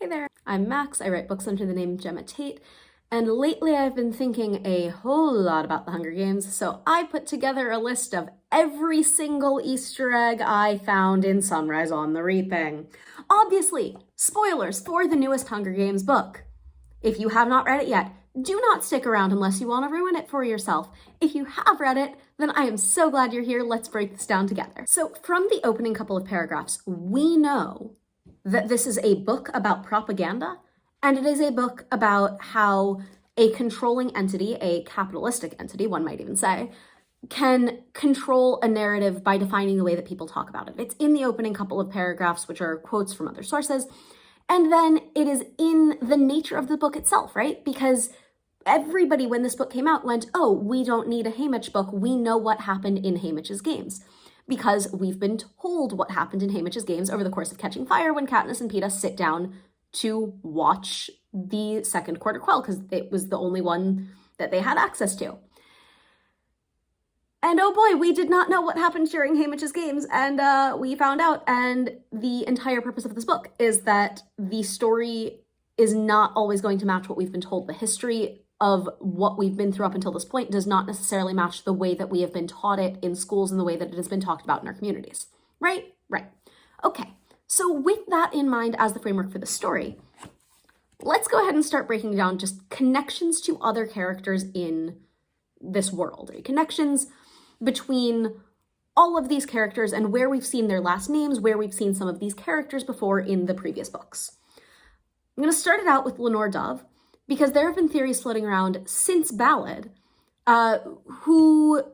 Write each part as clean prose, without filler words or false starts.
there, I'm Max. I write books under the name Gemma Tate, and lately I've been thinking a whole lot about the Hunger Games, so I put together a list of every single Easter egg I found in Sunrise on the Reaping. Obviously, spoilers for the newest Hunger Games book. If you have not read it yet, do not stick around unless you want to ruin it for yourself. If you have read it, then I am so glad you're here. Let's break this down together. So from the opening couple of paragraphs, we know that this is a book about propaganda, and it is a book about how a controlling entity, a capitalistic entity, one might even say, can control a narrative by defining the way that people talk about it. It's in the opening couple of paragraphs, which are quotes from other sources, and then it is in the nature of the book itself, right? Because everybody, when this book came out, went, oh, we don't need a Haymitch book. We know what happened in Haymitch's games, because we've been told what happened in Haymitch's games over the course of Catching Fire when Katniss and Peeta sit down to watch the second quarter quell, because it was the only one that they had access to. And oh boy, we did not know what happened during Haymitch's games, and we found out, and the entire purpose of this book is that the story is not always going to match what we've been told. The history of what we've been through up until this point does not necessarily match the way that we have been taught it in schools and the way that it has been talked about in our communities. Right? Right. Okay, so with that in mind as the framework for the story, let's go ahead and start breaking down just connections to other characters in this world, right? Connections between all of these characters and where we've seen their last names, where we've seen some of these characters before in the previous books. I'm going to start it out with Lenore Dove, because there have been theories floating around since Ballad, who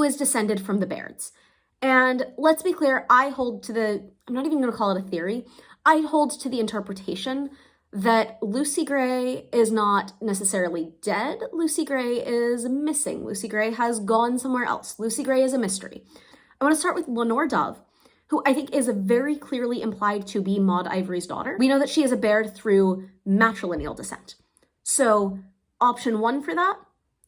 is descended from the Bairds. And let's be clear, I hold to the, I'm not even going to call it a theory, I hold to the interpretation that Lucy Gray is not necessarily dead. Lucy Gray is missing. Lucy Gray has gone somewhere else. Lucy Gray is a mystery. I want to start with Lenore Dove, who I think is very clearly implied to be Maud Ivory's daughter. We know that she is a Baird through matrilineal descent. So option 1 for that,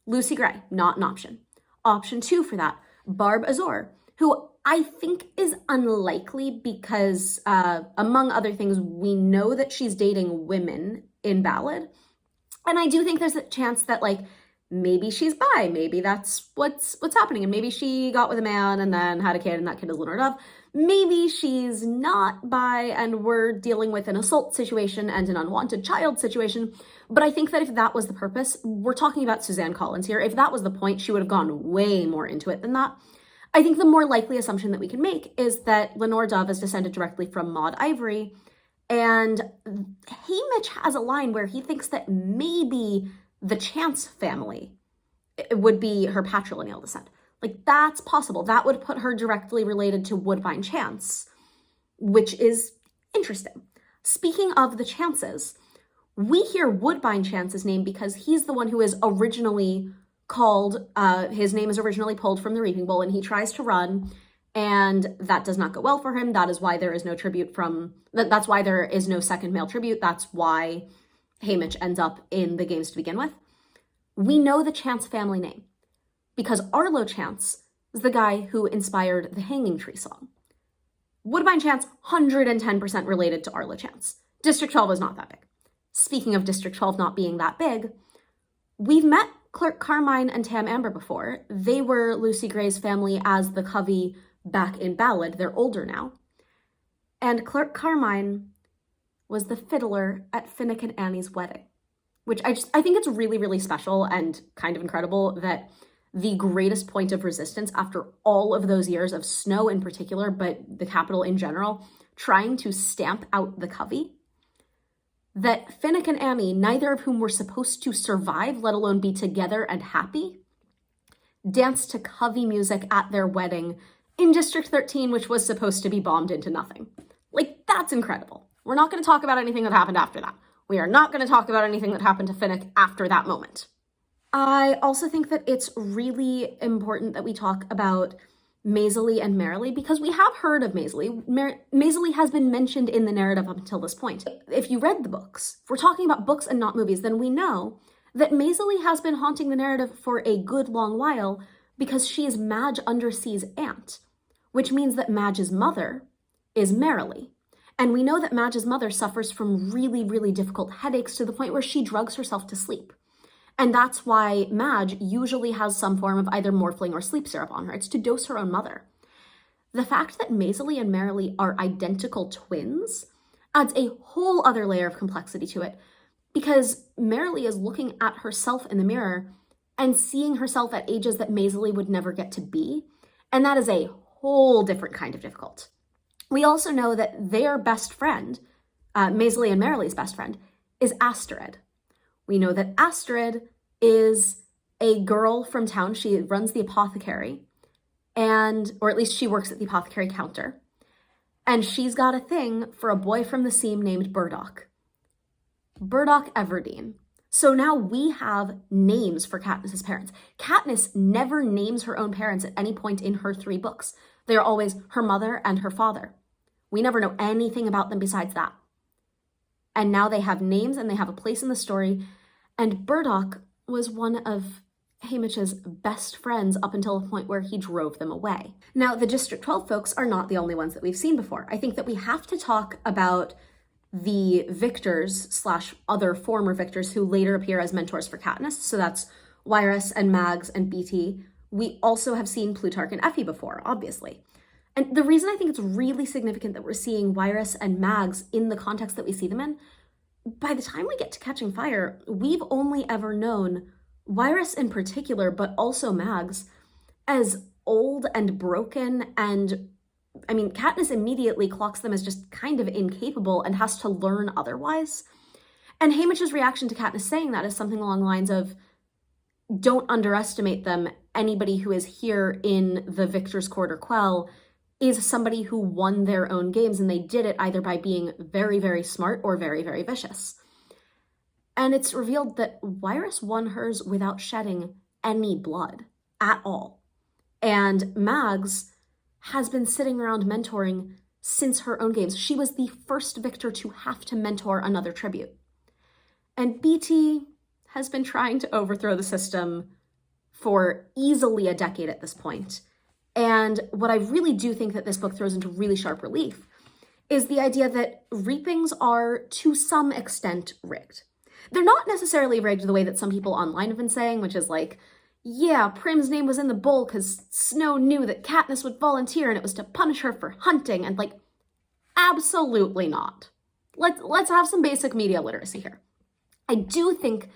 Lucy Gray, not an option. Option 2 for that, Barb Azor, who I think is unlikely because, among other things, we know that she's dating women in Ballad. And I do think there's a chance that, like, maybe she's bi, maybe that's what's happening, and maybe she got with a man and then had a kid, and that kid is Lenore Dove. Maybe she's not bi and we're dealing with an assault situation and an unwanted child situation. But I think that if that was the purpose, we're talking about Suzanne Collins here. If that was the point, she would have gone way more into it than that. I think the more likely assumption that we can make is that Lenore Dove is descended directly from Maud Ivory, and Haymitch has a line where he thinks that maybe the Chance family would be her patrilineal descent. Like, that's possible. That would put her directly related to Woodbine Chance, which is interesting. Speaking of the Chances, we hear Woodbine Chance's name because he's the one who is originally called, his name is originally pulled from the Reaping Bowl, and he tries to run, and that does not go well for him. That is why there is no tribute from, that's why there is no second male tribute. That's why Haymitch ends up in the games to begin with. We know the Chance family name because Arlo Chance is the guy who inspired the Hanging Tree song. Woodbine Chance, 110% related to Arlo Chance. District 12 is not that big. Speaking of District 12 not being that big, we've met Clerk Carmine and Tam Amber before. They were Lucy Gray's family as the Covey back in Ballad. They're older now. And Clerk Carmine was the fiddler at Finnick and Annie's wedding, which I think it's really, really special and kind of incredible that the greatest point of resistance after all of those years of Snow in particular, but the capital in general, trying to stamp out the Covey, that Finnick and Annie, neither of whom were supposed to survive, let alone be together and happy, danced to Covey music at their wedding in District 13, which was supposed to be bombed into nothing. Like, that's incredible. We're not going to talk about anything that happened after that. We are not going to talk about anything that happened to Finnick after that moment. I also think that it's really important that we talk about Maisley and Merrily, because we have heard of Maisley. Maisley has been mentioned in the narrative up until this point. If you read the books, if we're talking about books and not movies, then we know that Maisley has been haunting the narrative for a good long while because she is Madge Undersea's aunt, which means that Madge's mother is Merrily. And we know that Madge's mother suffers from really, really difficult headaches to the point where she drugs herself to sleep. And that's why Madge usually has some form of either morphling or sleep syrup on her. It's to dose her own mother. The fact that Maisley and Merrily are identical twins adds a whole other layer of complexity to it, because Merrily is looking at herself in the mirror and seeing herself at ages that Maisley would never get to be. And that is a whole different kind of difficult. We also know that their best friend, Maisley and Merrily's best friend, is Astrid. We know that Astrid is a girl from town. She runs the apothecary, or at least she works at the apothecary counter. And she's got a thing for a boy from the seam named Burdock. Burdock Everdeen. So now we have names for Katniss's parents. Katniss never names her own parents at any point in her 3 books. They're always her mother and her father. We never know anything about them besides that. And now they have names and they have a place in the story. And Burdock was one of Haymitch's best friends up until the point where he drove them away. Now, the District 12 folks are not the only ones that we've seen before. I think that we have to talk about the victors / other former victors who later appear as mentors for Katniss. So that's Wiress and Mags and BT. We also have seen Plutarch and Effie before, obviously. And the reason I think it's really significant that we're seeing Wiress and Mags in the context that we see them in, by the time we get to Catching Fire, we've only ever known Wiress in particular, but also Mags, as old and broken, and I mean, Katniss immediately clocks them as just kind of incapable and has to learn otherwise. And Haymitch's reaction to Katniss saying that is something along the lines of, don't underestimate them. Anybody who is here in the Victor's Court or Quell is somebody who won their own games, and they did it either by being very, very smart or very, very vicious. And it's revealed that Wiress won hers without shedding any blood at all. And Mags has been sitting around mentoring since her own games. She was the first victor to have to mentor another tribute. And BT has been trying to overthrow the system for easily a decade at this point. And what I really do think that this book throws into really sharp relief is the idea that reapings are, to some extent, rigged. They're not necessarily rigged the way that some people online have been saying, which is like, yeah, Prim's name was in the bowl because Snow knew that Katniss would volunteer and it was to punish her for hunting, and like, absolutely not. Let's have some basic media literacy here. I do think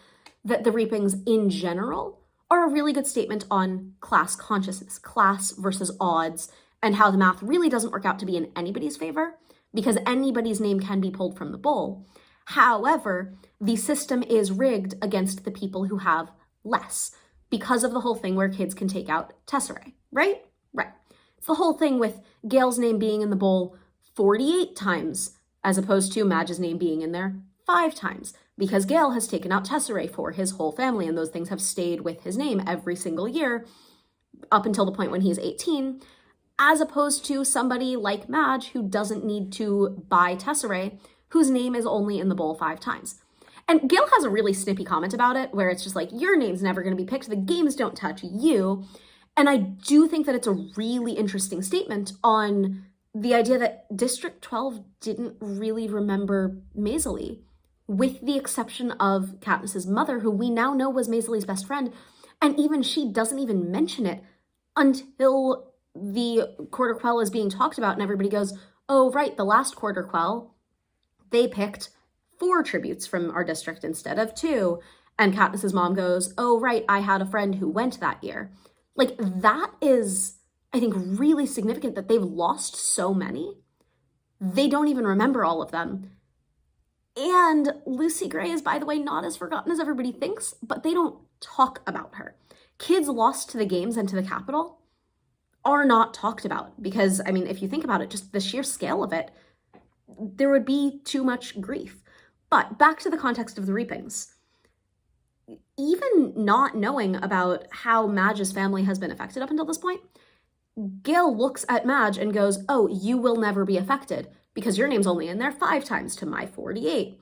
that the reapings in general are a really good statement on class consciousness, class versus odds, and how the math really doesn't work out to be in anybody's favor because anybody's name can be pulled from the bowl. However, the system is rigged against the people who have less, because of the whole thing where kids can take out Tesserae, right? Right. It's the whole thing with Gale's name being in the bowl 48 times, as opposed to Madge's name being in there 5 times, because Gale has taken out Tesserae for his whole family, and those things have stayed with his name every single year up until the point when he's 18, as opposed to somebody like Madge who doesn't need to buy Tesserae, whose name is only in the bowl 5 times. And Gale has a really snippy comment about it, where it's just like, your name's never going to be picked, the games don't touch you. And I do think that it's a really interesting statement on the idea that District 12 didn't really remember Maisley, with the exception of Katniss's mother, who we now know was Maisley's best friend, and even she doesn't even mention it until the Quarter Quell is being talked about, and everybody goes, oh, right, the last Quarter Quell, they picked 4 tributes from our district instead of 2. And Katniss's mom goes, oh, right, I had a friend who went that year. Like, that is, I think, really significant that they've lost so many. They don't even remember all of them. And Lucy Gray is, by the way, not as forgotten as everybody thinks, but they don't talk about her. Kids lost to the games and to the Capitol are not talked about because, I mean, if you think about it, just the sheer scale of it, there would be too much grief. But back to the context of the reapings. Even not knowing about how Madge's family has been affected up until this point, Gale looks at Madge and goes, oh, you will never be affected because your name's only in there 5 times to my 48.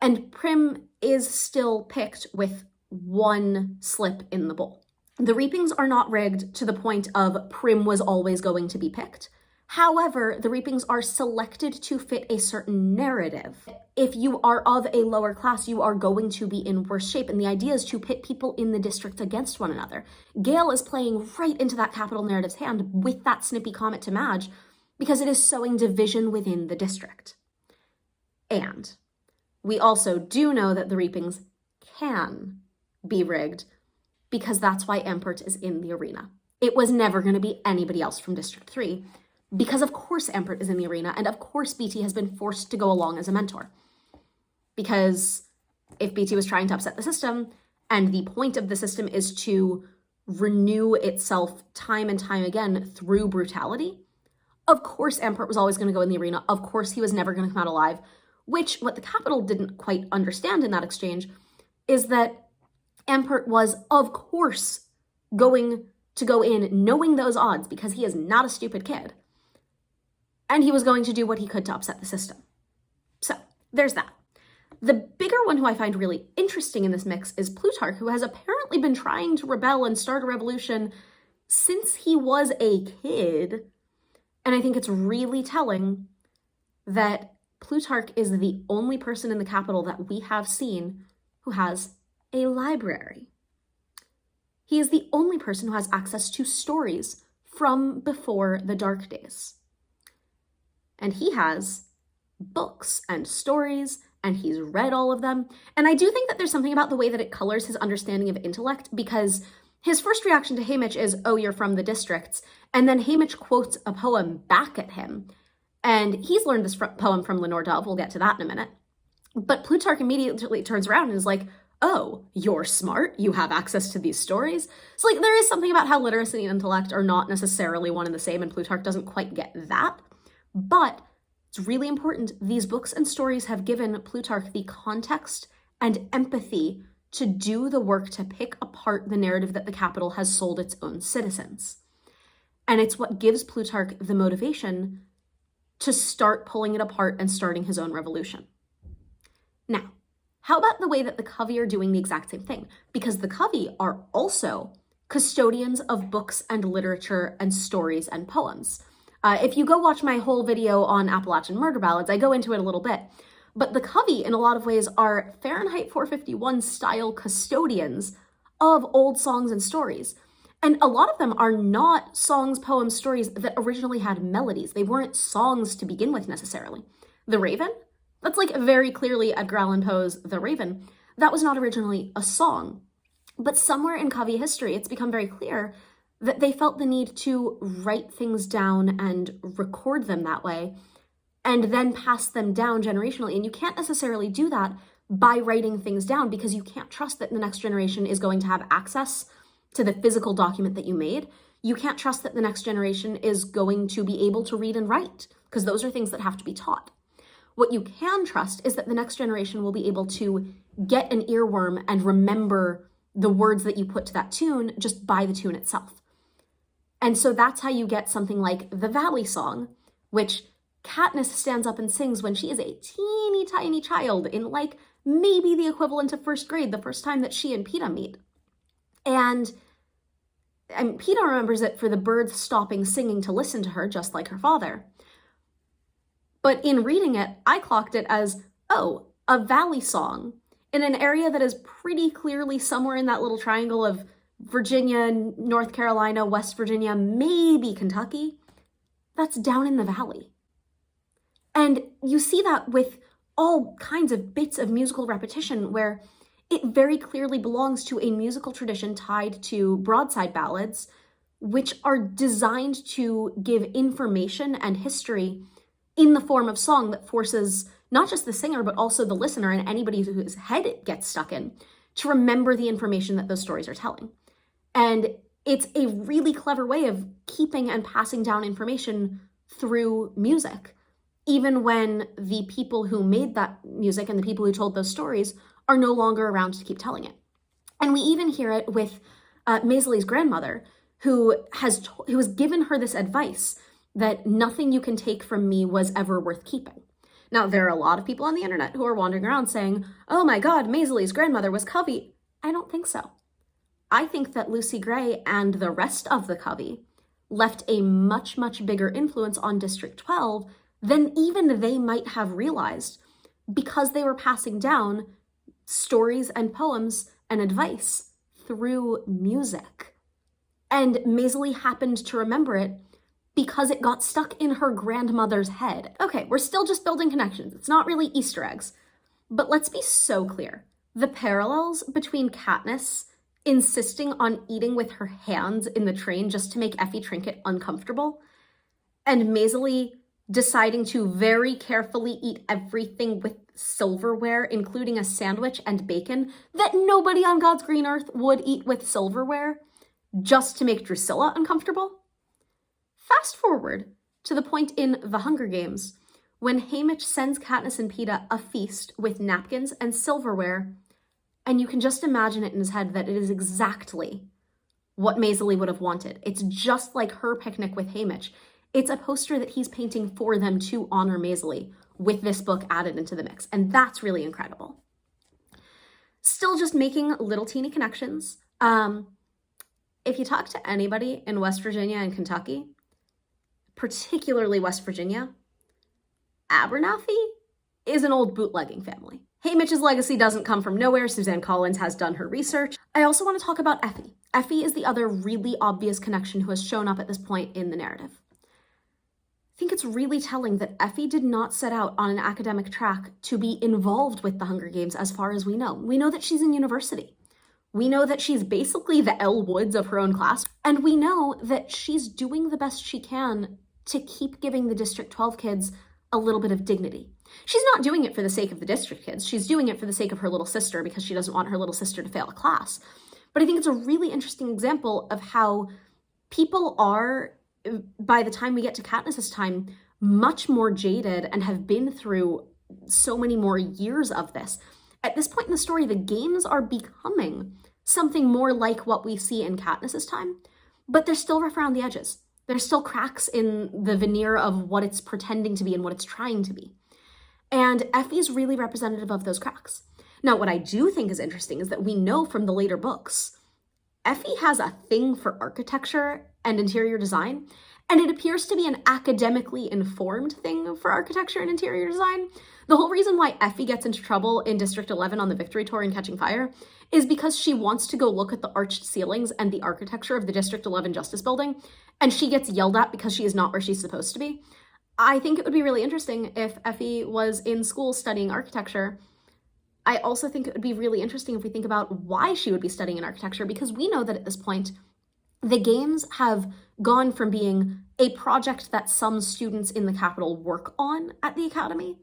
And Prim is still picked with 1 slip in the bowl. The reapings are not rigged to the point of Prim was always going to be picked. However, the reapings are selected to fit a certain narrative. If you are of a lower class, you are going to be in worse shape. And the idea is to pit people in the district against one another. Gale is playing right into that capital narrative's hand with that snippy comment to Madge because it is sowing division within the district. And we also do know that the reapings can be rigged because that's why Empert is in the arena. It was never going to be anybody else from District 3 because of course Empert is in the arena and of course BT has been forced to go along as a mentor. Because if BT was trying to upset the system and the point of the system is to renew itself time and time again through brutality, of course Empert was always going to go in the arena. Of course he was never going to come out alive, which what the Capitol didn't quite understand in that exchange is that Empert was, of course, going to go in knowing those odds because he is not a stupid kid. And he was going to do what he could to upset the system. So there's that. The bigger one who I find really interesting in this mix is Plutarch, who has apparently been trying to rebel and start a revolution since he was a kid. And I think it's really telling that Plutarch is the only person in the Capitol that we have seen who has a library. He is the only person who has access to stories from before the Dark Days. And he has books and stories, and he's read all of them. And I do think that there's something about the way that it colors his understanding of intellect, because his first reaction to Haymitch is, oh, you're from the districts. And then Haymitch quotes a poem back at him. And he's learned this poem from Lenore Dove. We'll get to that in a minute. But Plutarch immediately turns around and is like, oh, you're smart, you have access to these stories. So like there is something about how literacy and intellect are not necessarily one and the same, and Plutarch doesn't quite get that. But it's really important. These books and stories have given Plutarch the context and empathy to do the work to pick apart the narrative that the Capitol has sold its own citizens. And it's what gives Plutarch the motivation to start pulling it apart and starting his own revolution. Now, how about the way that the Covey are doing the exact same thing? Because the Covey are also custodians of books and literature and stories and poems. If you go watch my whole video on Appalachian murder ballads, I go into it a little bit. But the Covey, in a lot of ways, are Fahrenheit 451 style custodians of old songs and stories. And a lot of them are not songs, poems, stories that originally had melodies. They weren't songs to begin with necessarily. The Raven? That's like very clearly Edgar Allan Poe's The Raven. That was not originally a song. But somewhere in Covey history, it's become very clear that they felt the need to write things down and record them that way, and then pass them down generationally. And you can't necessarily do that by writing things down because you can't trust that the next generation is going to have access to the physical document that you made. You can't trust that the next generation is going to be able to read and write because those are things that have to be taught. What you can trust is that the next generation will be able to get an earworm and remember the words that you put to that tune just by the tune itself. And so that's how you get something like the Valley Song, which Katniss stands up and sings when she is a teeny tiny child in like maybe the equivalent of first grade, the first time that she and Peeta meet. And Peeta remembers it for the birds stopping singing to listen to her, just like her father. But in reading it, I clocked it as, oh, a valley song in an area that is pretty clearly somewhere in that little triangle of Virginia, North Carolina, West Virginia, maybe Kentucky. That's down in the valley. And you see that with all kinds of bits of musical repetition where it very clearly belongs to a musical tradition tied to broadside ballads, which are designed to give information and history in the form of song that forces not just the singer, but also the listener and anybody whose head it gets stuck in to remember the information that those stories are telling. And it's a really clever way of keeping and passing down information through music, even when the people who made that music and the people who told those stories are no longer around to keep telling it. And we even hear it with Maisley's grandmother, who has given her this advice that nothing you can take from me was ever worth keeping. Now, there are a lot of people on the internet who are wandering around saying, oh my God, Maisley's grandmother was Covey. I don't think so. I think that Lucy Gray and the rest of the Covey left a much, much bigger influence on District 12 than even they might have realized, because they were passing down stories and poems and advice through music. And Maisley happened to remember it because it got stuck in her grandmother's head. Okay, we're still just building connections. It's not really Easter eggs. But let's be so clear. The parallels between Katniss insisting on eating with her hands in the train just to make Effie Trinket uncomfortable, and Maisley deciding to very carefully eat everything with silverware, including a sandwich and bacon that nobody on God's green earth would eat with silverware, just to make Drusilla uncomfortable. Fast forward to the point in The Hunger Games when Haymitch sends Katniss and Peeta a feast with napkins and silverware, and you can just imagine it in his head that it is exactly what Maisley would have wanted. It's just like her picnic with Haymitch. It's a poster that he's painting for them to honor Maisley with this book added into the mix, and that's really incredible. Still just making little teeny connections. If you talk to anybody in West Virginia and Kentucky, particularly West Virginia, Abernathy is an old bootlegging family. Haymitch's legacy doesn't come from nowhere. Suzanne Collins has done her research. I also want to talk about Effie. Effie is the other really obvious connection who has shown up at this point in the narrative. I think it's really telling that Effie did not set out on an academic track to be involved with the Hunger Games as far as we know. We know that she's in university. We know that she's basically the Elle Woods of her own class. And we know that she's doing the best she can to keep giving the District 12 kids a little bit of dignity. She's not doing it for the sake of the district kids. She's doing it for the sake of her little sister because she doesn't want her little sister to fail a class. But I think it's a really interesting example of how people are, by the time we get to Katniss's time, much more jaded and have been through so many more years of this. At this point in the story, the games are becoming something more like what we see in Katniss's time, but they're still rough around the edges. There's still cracks in the veneer of what it's pretending to be and what it's trying to be. And Effie's really representative of those cracks. Now, what I do think is interesting is that we know from the later books, Effie has a thing for architecture and interior design, and it appears to be an academically informed thing for architecture and interior design. The whole reason why Effie gets into trouble in District 11 on the Victory Tour in Catching Fire is because she wants to go look at the arched ceilings and the architecture of the District 11 Justice Building, and she gets yelled at because she is not where she's supposed to be. I think it would be really interesting if Effie was in school studying architecture. I also think it would be really interesting if we think about why she would be studying in architecture, because we know that at this point, the games have gone from being a project that some students in the capital work on at the academy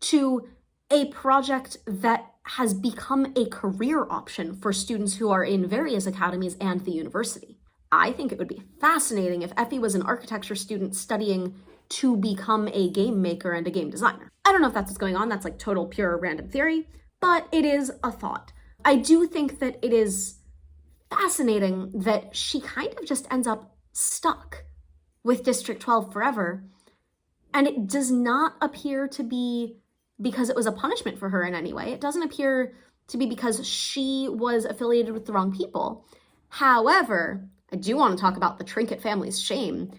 to a project that has become a career option for students who are in various academies and the university. I think it would be fascinating if Effie was an architecture student studying to become a game maker and a game designer. I don't know if that's what's going on. That's like total pure random theory, but it is a thought. I do think that it is fascinating that she kind of just ends up stuck with District 12 forever. And it does not appear to be because it was a punishment for her in any way. It doesn't appear to be because she was affiliated with the wrong people. However, I do want to talk about the Trinket family's shame,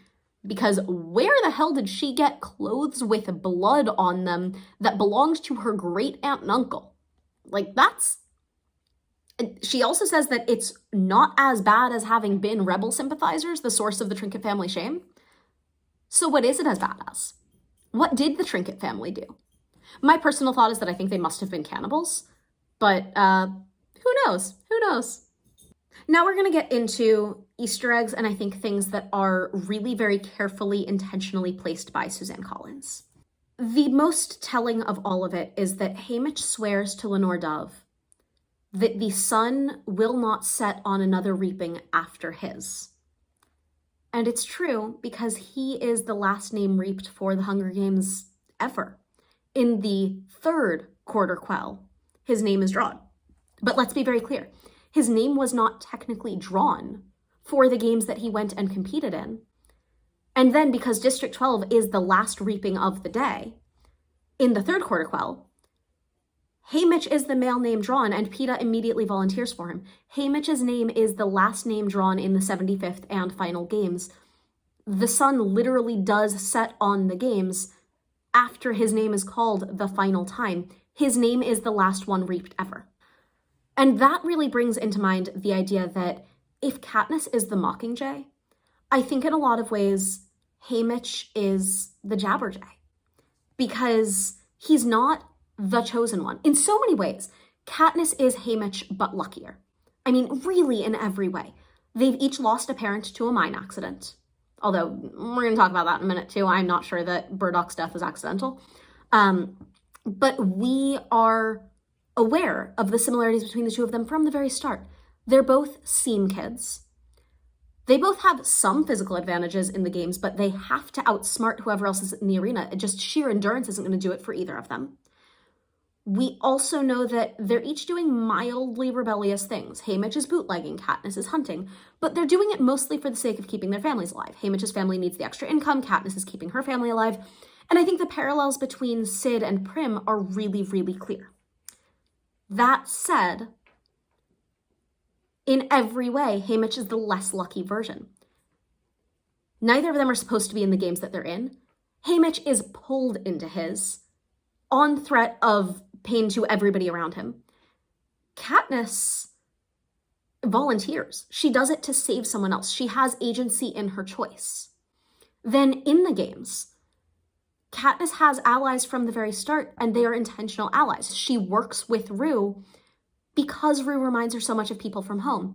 because where the hell did she get clothes with blood on them that belonged to her great aunt and uncle? Like, that's... She also says that it's not as bad as having been rebel sympathizers, the source of the Trinket family shame. So what is it as bad as? What did the Trinket family do? My personal thought is that I think they must have been cannibals, but who knows? Who knows? Now we're going to get into Easter eggs, and I think things that are really very carefully, intentionally placed by Suzanne Collins. The most telling of all of it is that Haymitch swears to Lenore Dove that the sun will not set on another reaping after his. And it's true, because he is the last name reaped for the Hunger Games ever. In the third quarter quell, his name is drawn. But let's be very clear. His name was not technically drawn for the games that he went and competed in. And then because District 12 is the last reaping of the day, in the third quarter quell, Haymitch is the male name drawn, and Peeta immediately volunteers for him. Haymitch's name is the last name drawn in the 75th and final games the sun literally does set on the games after his name is called the final time. His name is the last one reaped ever. And that really brings into mind the idea that if Katniss is the Mockingjay, I think in a lot of ways, Haymitch is the Jabberjay. Because he's not the chosen one. In so many ways, Katniss is Haymitch, but luckier. I mean, really in every way. They've each lost a parent to a mine accident. Although, we're going to talk about that in a minute too. I'm not sure that Burdock's death was accidental. But we are aware of the similarities between the two of them from the very start. They're both seam kids. They both have some physical advantages in the games, but they have to outsmart whoever else is in the arena. Just sheer endurance isn't going to do it for either of them. We also know that they're each doing mildly rebellious things. Haymitch is bootlegging, Katniss is hunting, but they're doing it mostly for the sake of keeping their families alive. Haymitch's family needs the extra income, Katniss is keeping her family alive, and I think the parallels between Sid and Prim are really, really clear. That said, in every way, Haymitch is the less lucky version. Neither of them are supposed to be in the games that they're in. Haymitch is pulled into his on threat of pain to everybody around him. Katniss volunteers. She does it to save someone else. She has agency in her choice. Then in the games, Katniss has allies from the very start, and they are intentional allies. She works with Rue because Rue reminds her so much of people from home.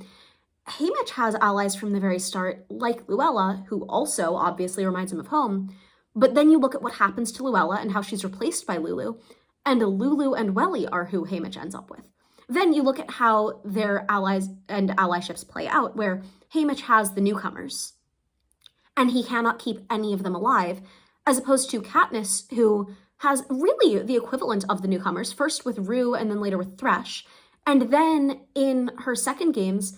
Haymitch has allies from the very start, like Luella, who also obviously reminds him of home. But then you look at what happens to Luella and how she's replaced by Lulu, and Lulu and Welly are who Haymitch ends up with. Then you look at how their allies and allyships play out, where Haymitch has the newcomers, and he cannot keep any of them alive, as opposed to Katniss, who has really the equivalent of the newcomers, first with Rue and then later with Thresh. And then in her second games,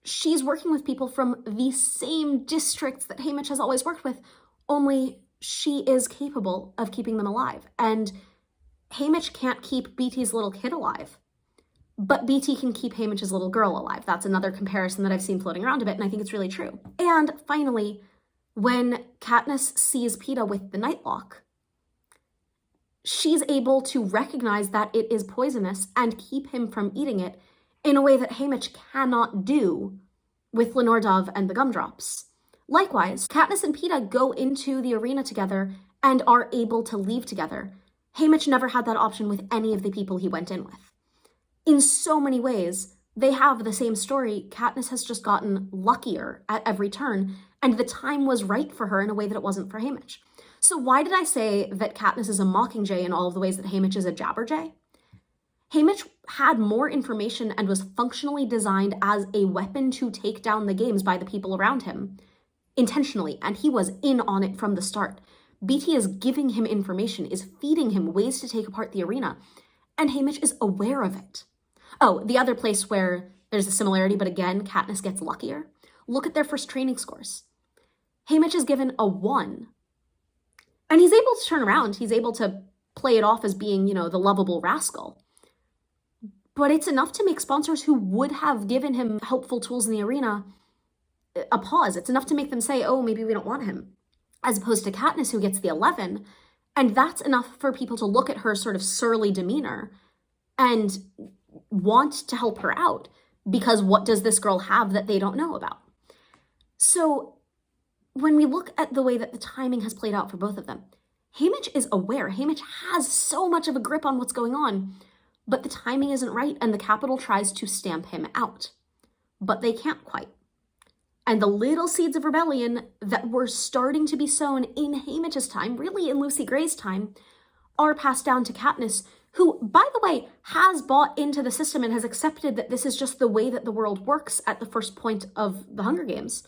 she's working with people from the same districts that Haymitch has always worked with, only she is capable of keeping them alive. And Haymitch can't keep BT's little kid alive, but BT can keep Haymitch's little girl alive. That's another comparison that I've seen floating around a bit, and I think it's really true. And finally, when Katniss sees Peeta with the Nightlock, she's able to recognize that it is poisonous and keep him from eating it in a way that Haymitch cannot do with Lenore Dove and the Gumdrops. Likewise, Katniss and Peeta go into the arena together and are able to leave together. Haymitch never had that option with any of the people he went in with. In so many ways, they have the same story. Katniss has just gotten luckier at every turn, and the time was right for her in a way that it wasn't for Haymitch. So why did I say that Katniss is a Mockingjay in all of the ways that Haymitch is a Jabberjay? Haymitch had more information and was functionally designed as a weapon to take down the games by the people around him, intentionally, and he was in on it from the start. BT is giving him information, is feeding him ways to take apart the arena, and Haymitch is aware of it. Oh, the other place where there's a similarity, but again, Katniss gets luckier. Look at their first training scores. Haymitch is given a 1. And he's able to turn around. He's able to play it off as being, the lovable rascal. But it's enough to make sponsors who would have given him helpful tools in the arena a pause. It's enough to make them say, oh, maybe we don't want him. As opposed to Katniss, who gets the 11. And that's enough for people to look at her sort of surly demeanor and want to help her out, because what does this girl have that they don't know about? So when we look at the way that the timing has played out for both of them, Haymitch is aware. Haymitch has so much of a grip on what's going on, but the timing isn't right, and the Capitol tries to stamp him out. But they can't quite. And the little seeds of rebellion that were starting to be sown in Haymitch's time, really in Lucy Gray's time, are passed down to Katniss, who, by the way, has bought into the system and has accepted that this is just the way that the world works at the first point of the Hunger Games,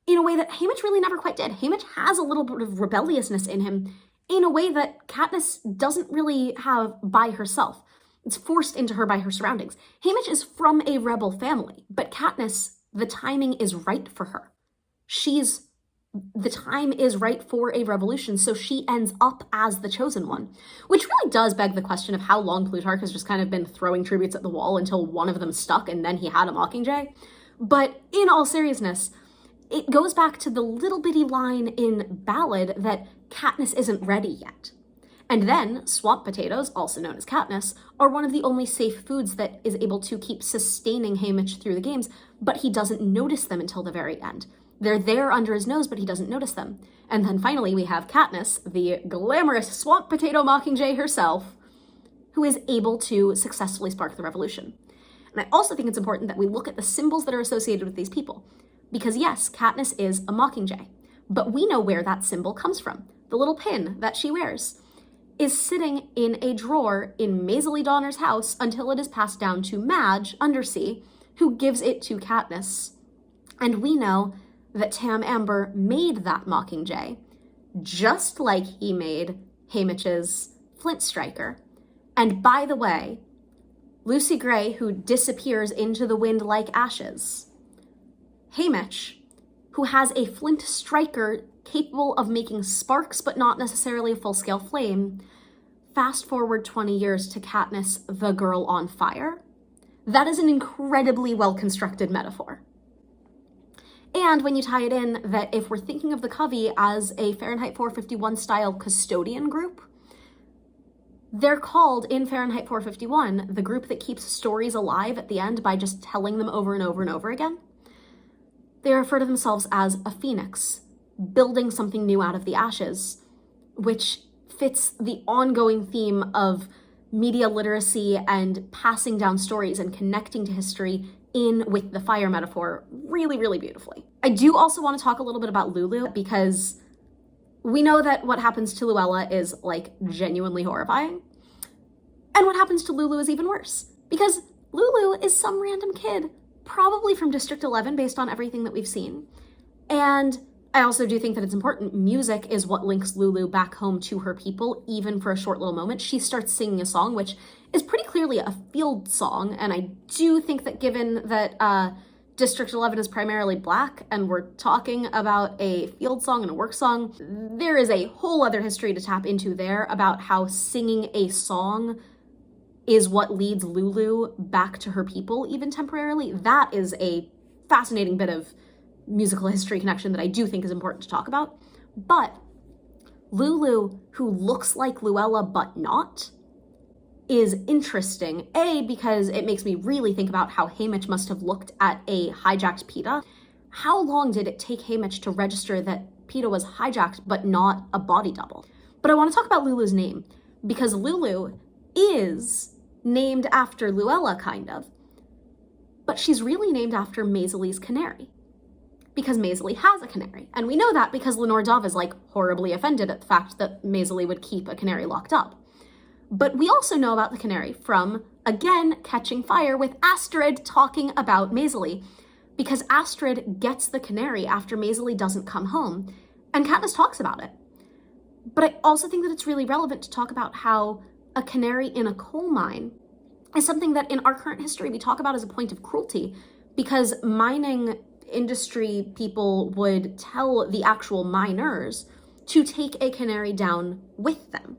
in a way that Haymitch really never quite did. Haymitch has a little bit of rebelliousness in him in a way that Katniss doesn't really have by herself. It's forced into her by her surroundings. Haymitch is from a rebel family, but Katniss, the timing is right for her. The time is right for a revolution, so she ends up as the chosen one, which really does beg the question of how long Plutarch has just kind of been throwing tributes at the wall until one of them stuck and then he had a Mockingjay. But in all seriousness, it goes back to the little bitty line in Ballad that Katniss isn't ready yet. And then swamp potatoes, also known as Katniss, are one of the only safe foods that is able to keep sustaining Haymitch through the games, but he doesn't notice them until the very end. They're there under his nose, but he doesn't notice them. And then finally we have Katniss, the glamorous swamp potato mockingjay herself, who is able to successfully spark the revolution. And I also think it's important that we look at the symbols that are associated with these people. Because yes, Katniss is a mockingjay, but we know where that symbol comes from. The little pin that she wears is sitting in a drawer in Maisie Donner's house until it is passed down to Madge, Undersea, who gives it to Katniss. And we know that Tam Amber made that mockingjay, just like he made Haymitch's flint striker. And by the way, Lucy Gray, who disappears into the wind like ashes, Haymitch, who has a flint striker capable of making sparks but not necessarily a full-scale flame, fast forward 20 years to Katniss, the girl on fire. That is an incredibly well-constructed metaphor. And when you tie it in that if we're thinking of the Covey as a Fahrenheit 451 style custodian group, they're called in Fahrenheit 451 the group that keeps stories alive at the end by just telling them over and over and over again. They refer to themselves as a phoenix, building something new out of the ashes, which fits the ongoing theme of media literacy and passing down stories and connecting to history in with the fire metaphor really, really beautifully. I do also want to talk a little bit about Lulu, because we know that what happens to Luella is like genuinely horrifying. And what happens to Lulu is even worse, because Lulu is some random kid, probably from District 11 based on everything that we've seen. And I also do think that it's important. Music is what links Lulu back home to her people, even for a short little moment. She starts singing a song, which is pretty clearly a field song. And I do think that given that District 11 is primarily Black and we're talking about a field song and a work song, there is a whole other history to tap into there about how singing a song is what leads Lulu back to her people, even temporarily. That is a fascinating bit of musical history connection that I do think is important to talk about. But Lulu, who looks like Luella but not, is interesting. A, because it makes me really think about how Haymitch must have looked at a hijacked Peeta. How long did it take Haymitch to register that Peeta was hijacked but not a body double? But I want to talk about Lulu's name, because Lulu is named after Luella, kind of, but she's really named after Maisley's canary, because Maisley has a canary. And we know that because Lenore Dove is like horribly offended at the fact that Maisley would keep a canary locked up. But we also know about the canary from, again, Catching Fire with Astrid talking about Maisley, because Astrid gets the canary after Maisley doesn't come home, and Katniss talks about it. But I also think that it's really relevant to talk about how a canary in a coal mine is something that in our current history we talk about as a point of cruelty, because mining industry people would tell the actual miners to take a canary down with them,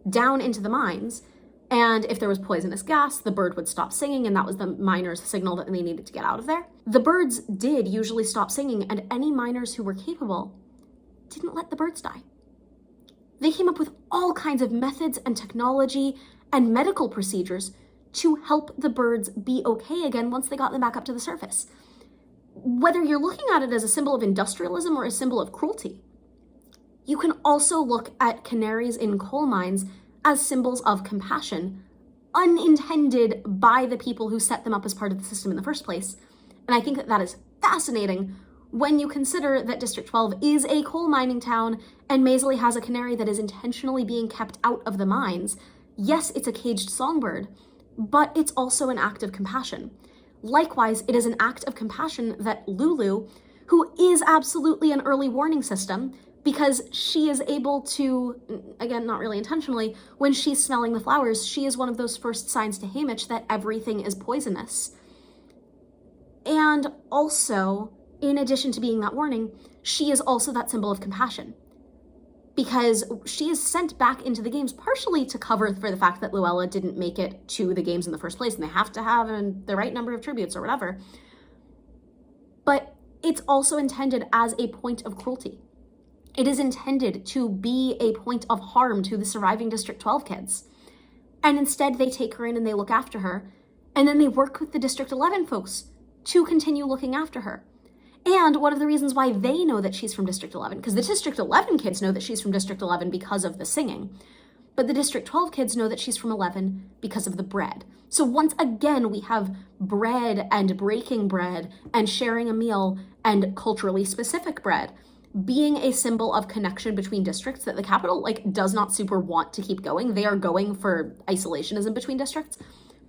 down into the mines, and if there was poisonous gas, the bird would stop singing, and that was the miners' signal that they needed to get out of there. The birds did usually stop singing, and any miners who were capable didn't let the birds die. They came up with all kinds of methods and technology and medical procedures to help the birds be okay again once they got them back up to the surface. Whether you're looking at it as a symbol of industrialism or a symbol of cruelty, you can also look at canaries in coal mines as symbols of compassion, unintended by the people who set them up as part of the system in the first place. And I think that that is fascinating when you consider that District 12 is a coal mining town and Maisley has a canary that is intentionally being kept out of the mines. Yes, it's a caged songbird, but it's also an act of compassion. Likewise, it is an act of compassion that Lulu, who is absolutely an early warning system, because she is able to, again, not really intentionally, when she's smelling the flowers, she is one of those first signs to Haymitch that everything is poisonous. And also, in addition to being that warning, she is also that symbol of compassion, because she is sent back into the games partially to cover for the fact that Luella didn't make it to the games in the first place, and they have to have the right number of tributes or whatever. But it's also intended as a point of cruelty. It is intended to be a point of harm to the surviving District 12 kids. And instead they take her in and they look after her, and then they work with the District 11 folks to continue looking after her. And one of the reasons why they know that she's from District 11, because the District 11 kids know that she's from District 11 because of the singing, but the District 12 kids know that she's from 11 because of the bread. So once again, we have bread and breaking bread and sharing a meal and culturally specific bread being a symbol of connection between districts that the capital does not super want to keep going. They are going for isolationism between districts.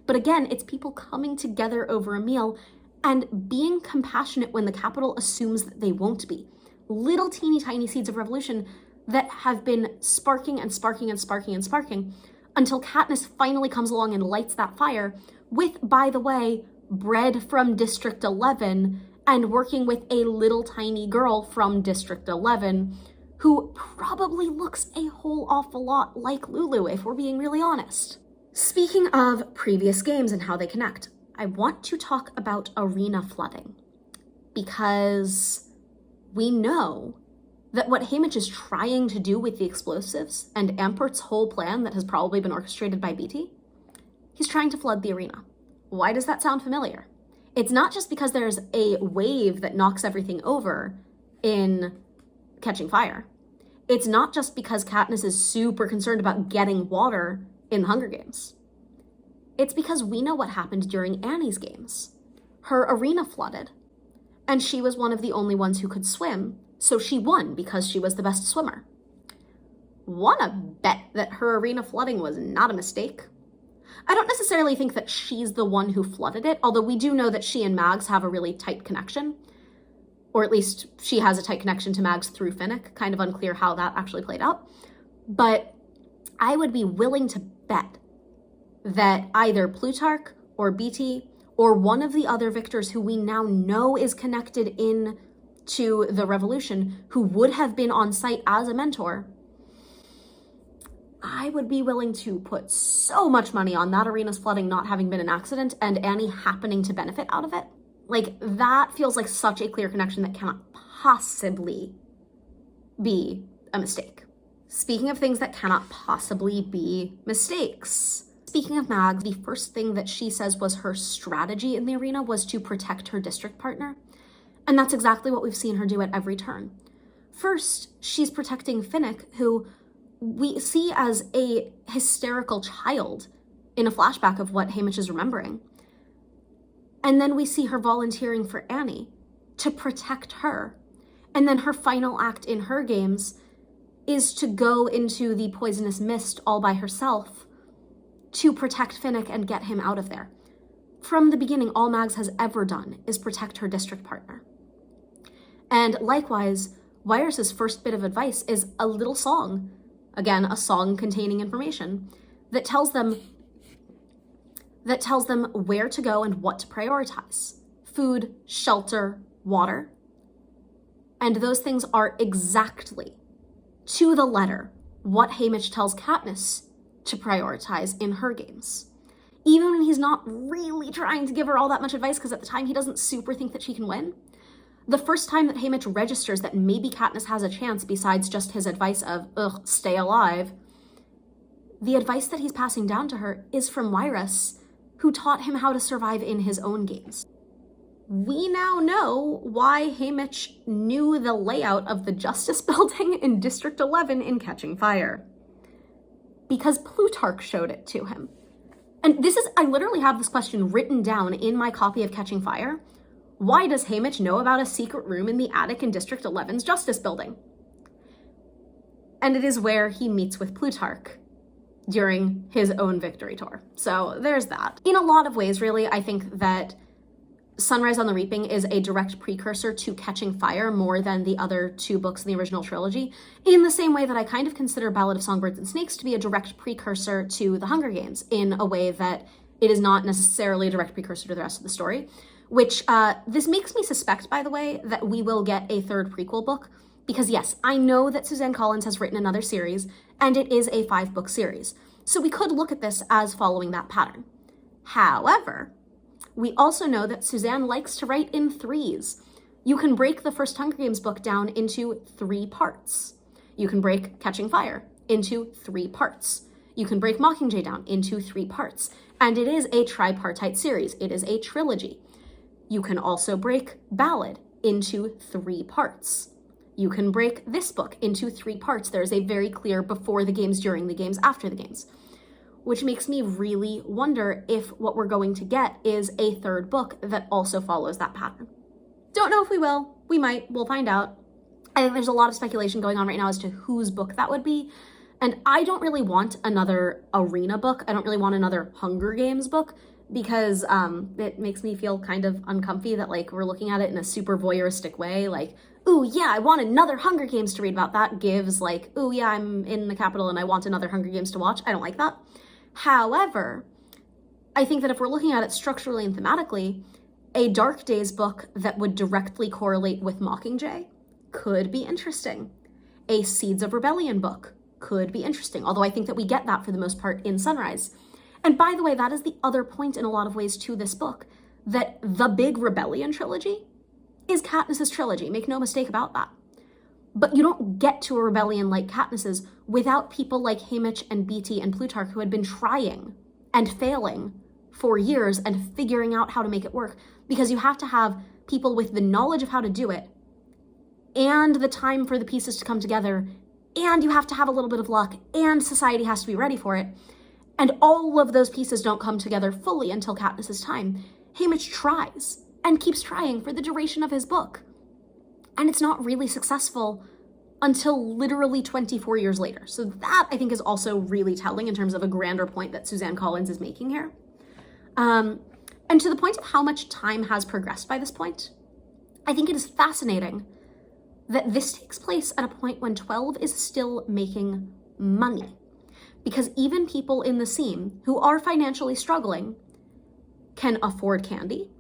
But again, it's people coming together over a meal and being compassionate when the capital assumes that they won't be. Little teeny tiny seeds of revolution that have been sparking and sparking and sparking and sparking until Katniss finally comes along and lights that fire with, by the way, bread from District 11 and working with a little tiny girl from District 11 who probably looks a whole awful lot like Lulu, if we're being really honest. Speaking of previous games and how they connect, I want to talk about arena flooding, because we know that what Haymitch is trying to do with the explosives and Ampert's whole plan that has probably been orchestrated by Beatty, he's trying to flood the arena. Why does that sound familiar? It's not just because there's a wave that knocks everything over in Catching Fire. It's not just because Katniss is super concerned about getting water in the Hunger Games. It's because we know what happened during Annie's games. Her arena flooded, and she was one of the only ones who could swim, so she won because she was the best swimmer. Wanna bet that her arena flooding was not a mistake? I don't necessarily think that she's the one who flooded it, although we do know that she and Mags have a really tight connection. Or at least she has a tight connection to Mags through Finnick. Kind of unclear how that actually played out. But I would be willing to bet that either Plutarch or Beatty or one of the other victors who we now know is connected in to the revolution, who would have been on site as a mentor, I would be willing to put so much money on that arena's flooding not having been an accident and Annie happening to benefit out of it. That feels like such a clear connection that cannot possibly be a mistake. Speaking of things that cannot possibly be mistakes, speaking of Mags, the first thing that she says was her strategy in the arena was to protect her district partner. And that's exactly what we've seen her do at every turn. First, she's protecting Finnick, who we see as a hysterical child in a flashback of what Haymitch is remembering. And then we see her volunteering for Annie to protect her. And then her final act in her games is to go into the poisonous mist all by herself to protect Finnick and get him out of there. From the beginning, all Mags has ever done is protect her district partner. And likewise, Wyrus's first bit of advice is a little song, again, a song containing information, that tells them where to go and what to prioritize. Food, shelter, water. And those things are exactly, to the letter, what Haymitch tells Katniss to prioritize in her games. Even when he's not really trying to give her all that much advice, because at the time he doesn't super think that she can win. The first time that Haymitch registers that maybe Katniss has a chance besides just his advice of, stay alive, the advice that he's passing down to her is from Wyrus, who taught him how to survive in his own games. We now know why Haymitch knew the layout of the Justice Building in District 11 in Catching Fire. Because Plutarch showed it to him. And I literally have this question written down in my copy of Catching Fire. Why does Haymitch know about a secret room in the attic in District 11's Justice Building? And it is where he meets with Plutarch during his own victory tour. So there's that. In a lot of ways, really, I think that Sunrise on the Reaping is a direct precursor to Catching Fire more than the other two books in the original trilogy, in the same way that I kind of consider Ballad of Songbirds and Snakes to be a direct precursor to The Hunger Games, in a way that it is not necessarily a direct precursor to the rest of the story, which this makes me suspect, by the way, that we will get a third prequel book, because yes, I know that Suzanne Collins has written another series, and it is a 5-book series, so we could look at this as following that pattern. However, we also know that Suzanne likes to write in 3s. You can break the first Hunger Games book down into 3 parts. You can break Catching Fire into 3 parts. You can break Mockingjay down into 3 parts. And it is a tripartite series. It is a trilogy. You can also break Ballad into 3 parts. You can break this book into 3 parts. There's a very clear before the games, during the games, after the games, which makes me really wonder if what we're going to get is a 3rd book that also follows that pattern. Don't know if we will. We might. We'll find out. I think there's a lot of speculation going on right now as to whose book that would be. And I don't really want another arena book. I don't really want another Hunger Games book, because it makes me feel kind of uncomfy that like we're looking at it in a super voyeuristic way. Like, ooh, yeah, I want another Hunger Games to read about. That gives like, ooh, yeah, I'm in the Capitol and I want another Hunger Games to watch. I don't like that. However, I think that if we're looking at it structurally and thematically, a Dark Days book that would directly correlate with Mockingjay could be interesting. A Seeds of Rebellion book could be interesting, although I think that we get that for the most part in Sunrise. And by the way, that is the other point in a lot of ways to this book, that the big Rebellion trilogy is Katniss's trilogy. Make no mistake about that. But you don't get to a rebellion like Katniss's without people like Haymitch and Beatty and Plutarch, who had been trying and failing for years and figuring out how to make it work, because you have to have people with the knowledge of how to do it and the time for the pieces to come together, and you have to have a little bit of luck, and society has to be ready for it. And all of those pieces don't come together fully until Katniss's time. Haymitch tries and keeps trying for the duration of his book. And it's not really successful until literally 24 years later. So that, I think, is also really telling in terms of a grander point that Suzanne Collins is making here. And to the point of how much time has progressed by this point, I think it is fascinating that this takes place at a point when 12 is still making money. Because even people in the scene who are financially struggling can afford candy,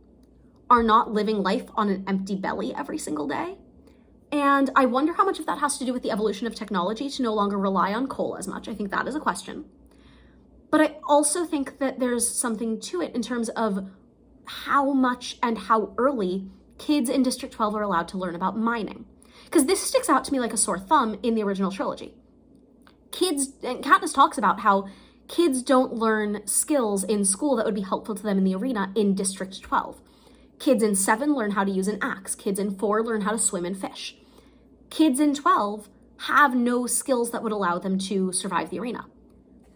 are not living life on an empty belly every single day. And I wonder how much of that has to do with the evolution of technology to no longer rely on coal as much. I think that is a question. But I also think that there's something to it in terms of how much and how early kids in District 12 are allowed to learn about mining. Because this sticks out to me like a sore thumb in the original trilogy. Kids, and Katniss talks about how kids don't learn skills in school that would be helpful to them in the arena in District 12. Kids in 7 learn how to use an axe. Kids in 4 learn how to swim and fish. Kids in 12 have no skills that would allow them to survive the arena,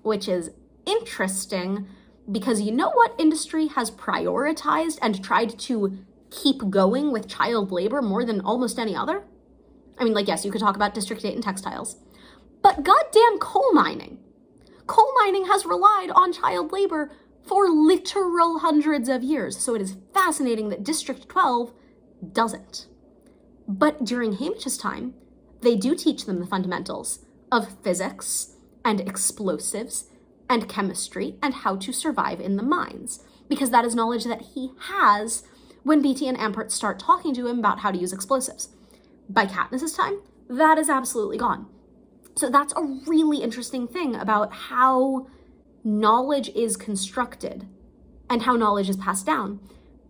which is interesting because you know what industry has prioritized and tried to keep going with child labor more than almost any other? I mean, like, yes, you could talk about District 8 and textiles, but goddamn coal mining. Coal mining has relied on child labor for literal hundreds of years, so it is fascinating that District 12 doesn't. But during Haymitch's time, they do teach them the fundamentals of physics and explosives and chemistry and how to survive in the mines, because that is knowledge that he has when Beatty and Ampert start talking to him about how to use explosives. By Katniss's time, that is absolutely gone. So that's a really interesting thing about how knowledge is constructed and how knowledge is passed down,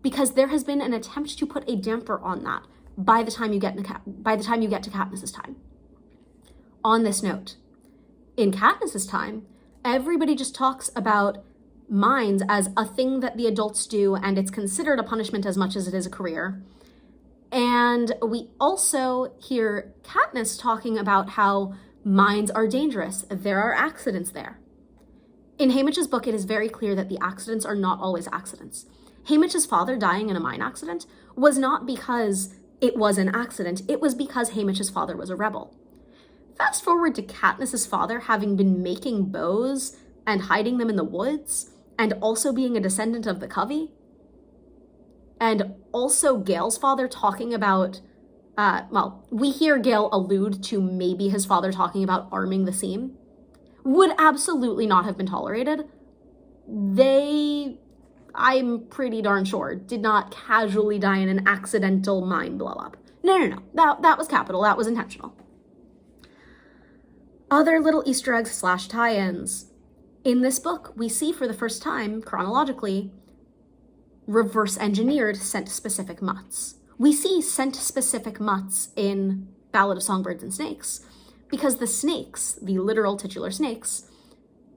because there has been an attempt to put a damper on that by the time you get to Katniss's time. On this note, in Katniss's time, everybody just talks about mines as a thing that the adults do, and it's considered a punishment as much as it is a career. And we also hear Katniss talking about how mines are dangerous. There are accidents there. In Haymitch's book, it is very clear that the accidents are not always accidents. Haymitch's father dying in a mine accident was not because it was an accident. It was because Haymitch's father was a rebel. Fast forward to Katniss's father having been making bows and hiding them in the woods, and also being a descendant of the Covey, and also Gale's father talking about, we hear Gale allude to maybe his father talking about arming the seam, would absolutely not have been tolerated. They, I'm pretty darn sure, did not casually die in an accidental mine blow up. No. That was capital. That was intentional. Other little Easter eggs / tie-ins. In this book, we see for the first time, chronologically, reverse engineered scent-specific mutts. We see scent-specific mutts in Ballad of Songbirds and Snakes because the snakes, the literal titular snakes,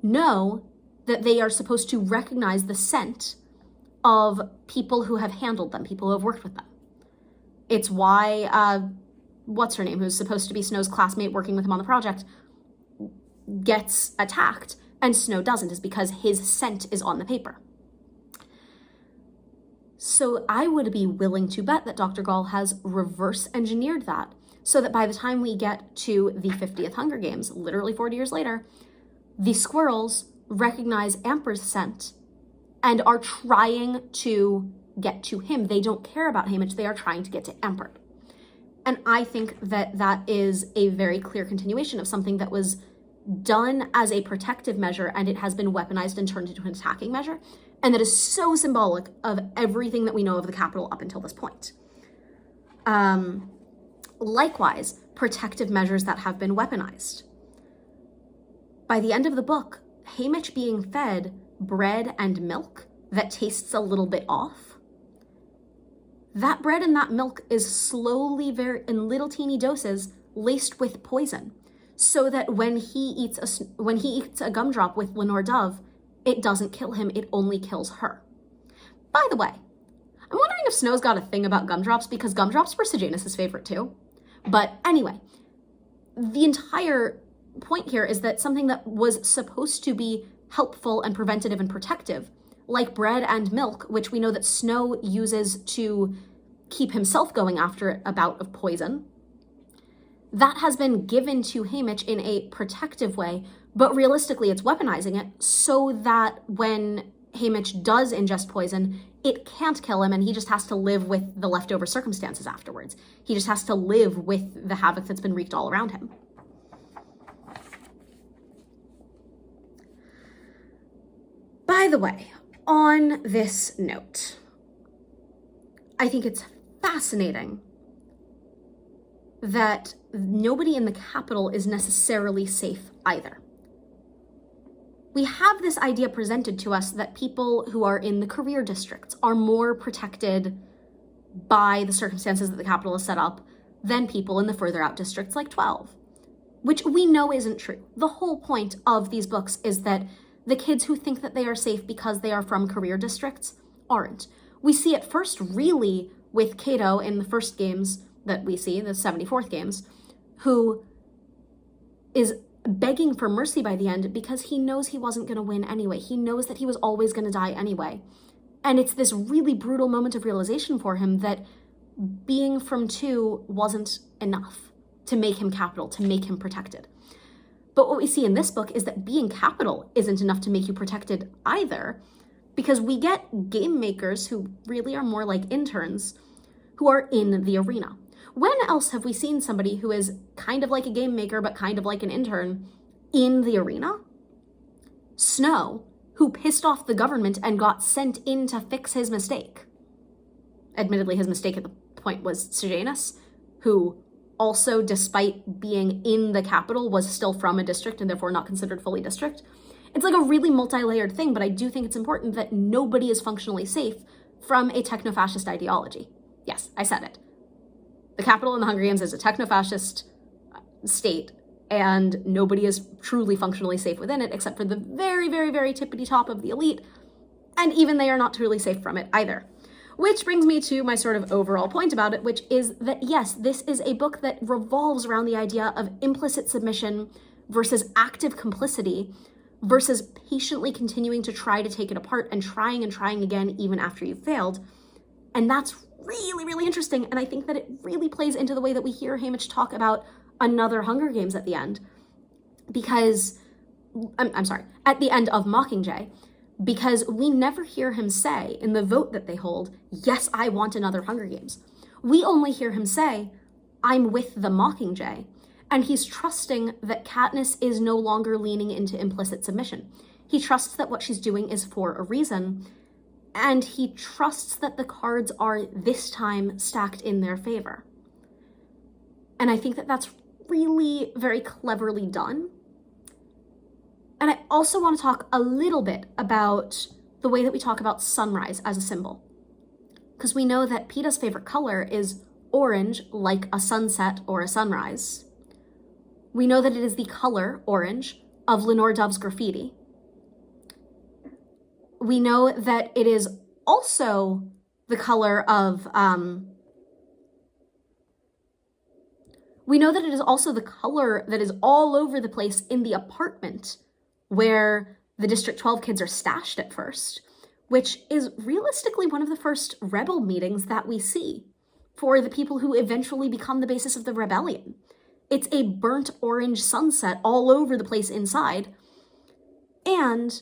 know that they are supposed to recognize the scent of people who have handled them, people who have worked with them. It's why, what's her name, who's supposed to be Snow's classmate working with him on the project, gets attacked and Snow doesn't, is because his scent is on the paper. So I would be willing to bet that Dr. Gall has reverse engineered that so that by the time we get to the 50th Hunger Games, literally 40 years later, the squirrels recognize Amber's scent and are trying to get to him. They don't care about Haymitch, they are trying to get to Amber. And I think that that is a very clear continuation of something that was done as a protective measure and it has been weaponized and turned into an attacking measure. And that is so symbolic of everything that we know of the Capitol up until this point. Likewise, protective measures that have been weaponized. By the end of the book, Haymitch being fed bread and milk that tastes a little bit off. That bread and that milk is slowly, very in little teeny doses, laced with poison, so that when he eats a gumdrop with Lenore Dove, it doesn't kill him, it only kills her. By the way, I'm wondering if Snow's got a thing about gumdrops, because gumdrops were Sejanus' favorite too. But anyway, the entire point here is that something that was supposed to be helpful and preventative and protective, like bread and milk, which we know that Snow uses to keep himself going after a bout of poison, that has been given to Haymitch in a protective way, but realistically it's weaponizing it so that when Haymitch does ingest poison, it can't kill him and he just has to live with the leftover circumstances afterwards. He just has to live with the havoc that's been wreaked all around him. By the way, on this note, I think it's fascinating that nobody in the Capitol is necessarily safe either. We have this idea presented to us that people who are in the career districts are more protected by the circumstances that the Capitol is set up than people in the further out districts like 12, which we know isn't true. The whole point of these books is that the kids who think that they are safe because they are from career districts aren't. We see it first really with Cato in the first games that we see, the 74th games, who is begging for mercy by the end because he knows he wasn't going to win anyway. He knows that he was always going to die anyway. And it's this really brutal moment of realization for him that being from 2 wasn't enough to make him Capital, to make him protected. But what we see in this book is that being Capital isn't enough to make you protected either, because we get game makers who really are more like interns who are in the arena. When else have we seen somebody who is kind of like a game maker but kind of like an intern in the arena? Snow, who pissed off the government and got sent in to fix his mistake. Admittedly, his mistake at the point was Sejanus, who also, despite being in the Capitol, was still from a district and therefore not considered fully district. It's like a really multi-layered thing, but I do think it's important that nobody is functionally safe from a techno-fascist ideology. Yes, I said it. The Capitol in the Hunger Games is a techno-fascist state, and nobody is truly functionally safe within it, except for the very, very, very tippity top of the elite, and even they are not truly safe from it either. Which brings me to my sort of overall point about it, which is that yes, this is a book that revolves around the idea of implicit submission versus active complicity versus patiently continuing to try to take it apart and trying again even after you've failed. And that's really, really interesting. And I think that it really plays into the way that we hear Haymitch talk about another Hunger Games at the end. Because, I'm sorry, at the end of Mockingjay, because we never hear him say in the vote that they hold, yes, I want another Hunger Games. We only hear him say, I'm with the Mockingjay. And he's trusting that Katniss is no longer leaning into implicit submission. He trusts that what she's doing is for a reason, and he trusts that the cards are this time stacked in their favor. And I think that that's really very cleverly done. And I also want to talk a little bit about the way that we talk about sunrise as a symbol. because we know that Peeta's favorite color is orange, like a sunset or a sunrise. We know that it is the color, orange, of Lenore Dove's graffiti. We know that it is also the color of, we know that it is also the color that is all over the place in the apartment where the District 12 kids are stashed at first, which is realistically one of the first rebel meetings that we see for the people who eventually become the basis of the rebellion. It's a burnt orange sunset all over the place inside, and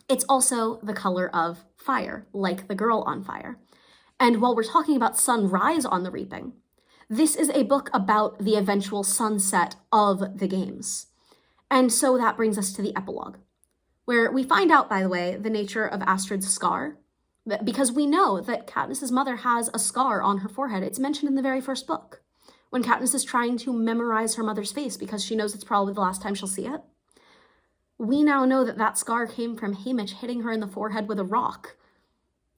it's also the color of fire, like the girl on fire. And while we're talking about sunrise on the reaping, this is a book about the eventual sunset of the games. And so that brings us to the epilogue, where we find out, by the way, the nature of Astrid's scar, because we know that Katniss's mother has a scar on her forehead. It's mentioned in the very first book, when Katniss is trying to memorize her mother's face because she knows it's probably the last time she'll see it. We now know that that scar came from Haymitch hitting her in the forehead with a rock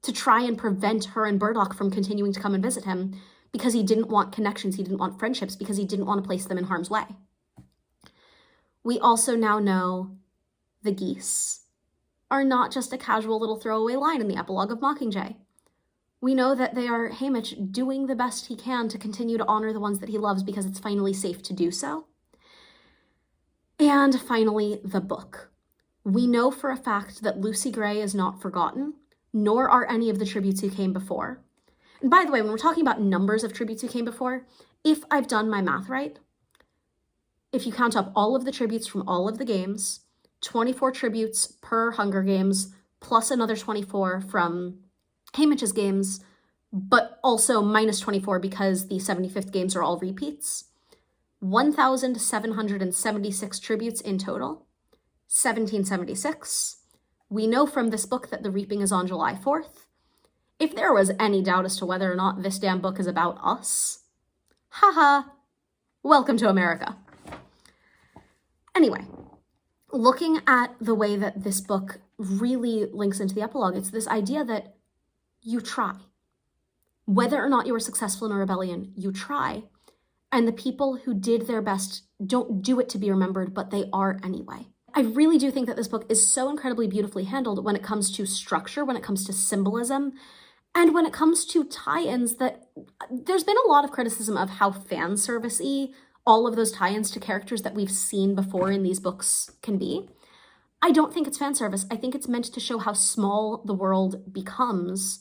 to try and prevent her and Burdock from continuing to come and visit him, because he didn't want connections, he didn't want friendships, because he didn't want to place them in harm's way. We also now know the geese are not just a casual little throwaway line in the epilogue of Mockingjay. We know that they are Haymitch doing the best he can to continue to honor the ones that he loves because it's finally safe to do so. And finally, the book. We know for a fact that Lucy Gray is not forgotten, nor are any of the tributes who came before. And by the way, when we're talking about numbers of tributes who came before, if I've done my math right, if you count up all of the tributes from all of the games, 24 tributes per Hunger Games, plus another 24 from Haymitch's games, but also minus 24 because the 75th games are all repeats, 1,776 tributes in total, 1776. We know from this book that the reaping is on July 4th. If there was any doubt as to whether or not this damn book is about us, haha, welcome to America. Anyway, looking at the way that this book really links into the epilogue, it's this idea that you try. Whether or not you were successful in a rebellion, you try. And the people who did their best don't do it to be remembered, but they are anyway. I really do think that this book is so incredibly beautifully handled when it comes to structure, when it comes to symbolism, and when it comes to tie-ins, that there's been a lot of criticism of how fan service-y all of those tie-ins to characters that we've seen before in these books can be. I don't think it's fan service. I think it's meant to show how small the world becomes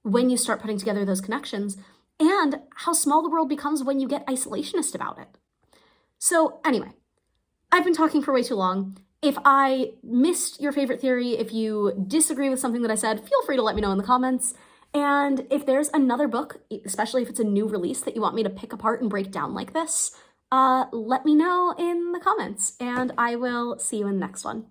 when you start putting together those connections, and how small the world becomes when you get isolationist about it. So anyway, I've been talking for way too long. If I missed your favorite theory, if you disagree with something that I said, feel free to let me know in the comments. And if there's another book, especially if it's a new release, that you want me to pick apart and break down like this, let me know in the comments, and I will see you in the next one.